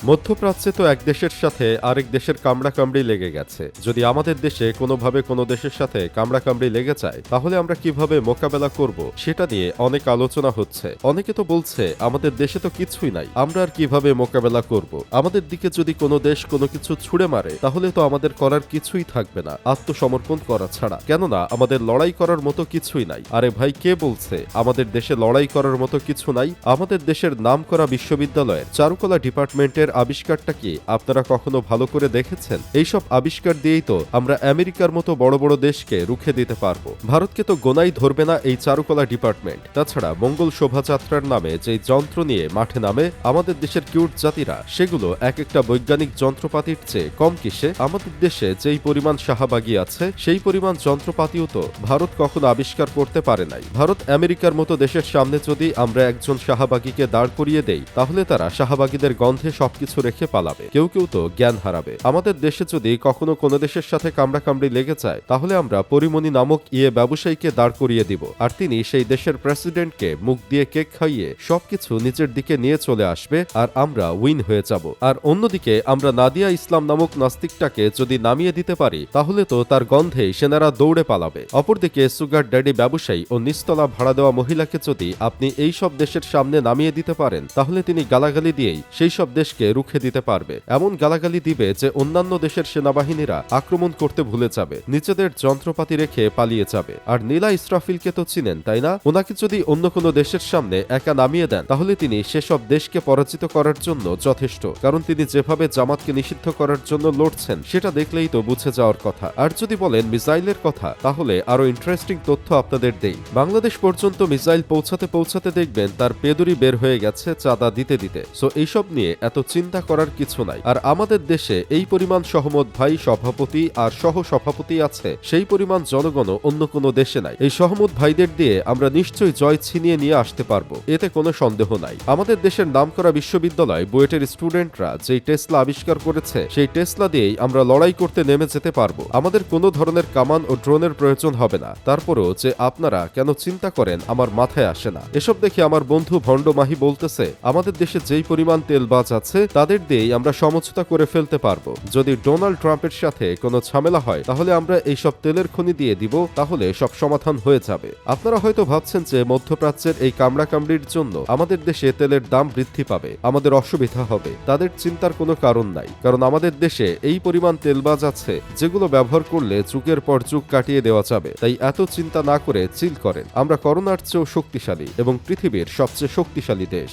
মধ্যপ্রাচ্যে তো এক দেশের সাথে আরেক দেশের কামড়াকামড়ি লেগে গেছে। যদি আমাদের দেশে কোনোভাবে কোনো দেশের সাথে কামড়াকামড়ি লেগে যায়, তাহলে আমরা কিভাবে মোকাবেলা করব সেটা নিয়ে অনেক আলোচনা হচ্ছে। অনেকে তো বলছে আমাদের দেশে তো কিছুই নাই, আমরা আর কিভাবে মোকাবেলা করব। আমাদের দিকে যদি কোনো দেশ কোনো কিছু ছুঁড়ে মারে, তাহলে তো আমাদের করার কিছুই থাকবে না আত্মসমর্পণ করা ছাড়া। কেননা আমাদের লড়াই করার মতো কিছুই নাই। আরে ভাই, কে বলছে আমাদের দেশে লড়াই করার মতো কিছু নাই? আমাদের দেশের নামকরা বিশ্ববিদ্যালয়ের চারুকলা ডিপার্টমেন্টের আবিষ্কারটা কি আপনারা কখনো ভালো করে দেখেছেন? এইসব আবিষ্কার দিয়েই তো আমরা আমেরিকার মতো বড় বড় দেশকে রুখে দিতে পারবো। ভারতকে তো গোনাই ধরবে না এই চারুকলা ডিপার্টমেন্ট। তাছাড়া মঙ্গল শোভাযাত্রার নামে যে যন্ত্র নিয়ে মাঠে নামে আমাদের দেশের কিউট জাতিরা, সেগুলো এক একটা বৈজ্ঞানিক যন্ত্রপাতির চেয়ে কম কিসে? আমাদের দেশে যেই পরিমাণ শাহবাগী আছে, সেই পরিমাণ যন্ত্রপাতিও তো ভারত কখনো আবিষ্কার করতে পারে নাই। ভারত আমেরিকার মতো দেশের সামনে যদি আমরা একজন শাহবাগীকে দাঁড় করিয়ে দেই, তাহলে তারা শাহবাগীদের গন্ধে সবকিছু রেখে পালাবে। কেউ কেউ তো জ্ঞান হারাবে। আমাদের দেশে যদি কখনো কোনো দেশের সাথে কামড়াকামড়ি লেগে যায়, তাহলে আমরা পরিমণি নামক ব্যবসায়ীকে দাঁড় করিয়ে দিব, আর তিনি সেই দেশের প্রেসিডেন্টকে মুখ দিয়ে কেক খাইয়ে সবকিছু নিজের দিকে নিয়ে চলে আসবে, আর আমরা উইন হয়ে যাব। আর অন্যদিকে আমরা নাদিয়া ইসলাম নামক নাস্তিকটাকে যদি নামিয়ে দিতে পারি, তাহলে তো তার গন্ধেই সেনারা দৌড়ে পালাবে। অপরদিকে সুগার ড্যাডি ব্যবসায়ী ও নিস্তলা ভাড়া দেওয়া মহিলাকে যদি আপনি এই সব দেশের সামনে নামিয়ে দিতে পারেন, তাহলে তিনি গালাগালি দিয়েই সেই সব দেশকে রুখে দিতে পারবে। এমন গালাগালি দিবে যে অন্যান্য দেশের সেনাবাহিনীরা আক্রমণ করতে ভুলে যাবে, নিজেদের যন্ত্রপাতি রেখে পালিয়ে যাবে। আর নীলা ইসরাফিলকে তো চিনেন, তাই না? ওনাকে যদি অন্য কোনো দেশের সামনে একা নামিয়ে দেন, তাহলে তিনি সেসব দেশকে পরাজিত করার জন্য যথেষ্ট। কারণ তিনি যেভাবে জামাতকে নিষিদ্ধ করার জন্য লড়ছেন, সেটা দেখলেই তো বুঝে যাওয়ার কথা। আর যদি বলেন মিসাইলের কথা, তাহলে আরো ইন্টারেস্টিং তথ্য আপনাদের দেই। বাংলাদেশ পর্যন্ত মিসাইল পৌঁছাতে পৌঁছাতে দেখবেন তার পেদুরি বের হয়ে গেছে চাঁদা দিতে দিতে। সো এইসব নিয়ে এত চিন্তা করার কিছু নাই। আর আমাদের দেশে এই পরিমাণ সহমত ভাই সভাপতি আর সহ সভাপতি আছে, সেই পরিমাণ জনগণও অন্য কোনো দেশে নাই। এই সহমত ভাইদের দিয়ে আমরা নিশ্চয়ই জয় ছিনিয়ে নিয়ে আসতে পারবো, এতে কোনো সন্দেহ নাই। আমাদের দেশের নামকরা বিশ্ববিদ্যালয় বুয়েটের স্টুডেন্টরা যেই টেসলা আবিষ্কার করেছে, সেই টেসলা দিয়েই আমরা লড়াই করতে নেমে যেতে পারবো। আমাদের কোনো ধরনের কামান ও ড্রোনের প্রয়োজন হবে না। তারপরও যে আপনারা কেন চিন্তা করেন আমার মাথায় আসে না। এসব দেখে আমার বন্ধু ভণ্ড মাহি বলতেছে, আমাদের দেশে যেই পরিমাণ তেলবাজ আছে, তাদের দিয়েই আমরা সমঝোতা করে ফেলতে পারবো। যদি ডোনাল্ড ট্রাম্পের সাথে কোনো ঝামেলা হয়, তাহলে আমরা এইসব তেলের খনি দিয়ে দিব, তাহলে সব সমাধান হয়ে যাবে। আপনারা হয়তো ভাবছেন যে মধ্যপ্রাচ্যের এই কামড়াকামড়ির জন্য আমাদের দেশে তেলের দাম বৃদ্ধি পাবে, আমাদের অসুবিধা হবে। তাদের চিন্তার কোনো কারণ নাই, কারণ আমাদের দেশে এই পরিমাণ তেলবাজ আছে যেগুলো ব্যবহার করলে যুগের পর যুগ কাটিয়ে দেওয়া যাবে। তাই এত চিন্তা না করে চিল করেন। আমরা করোনার চেয়েও শক্তিশালী এবং পৃথিবীর সবচেয়ে শক্তিশালী দেশ।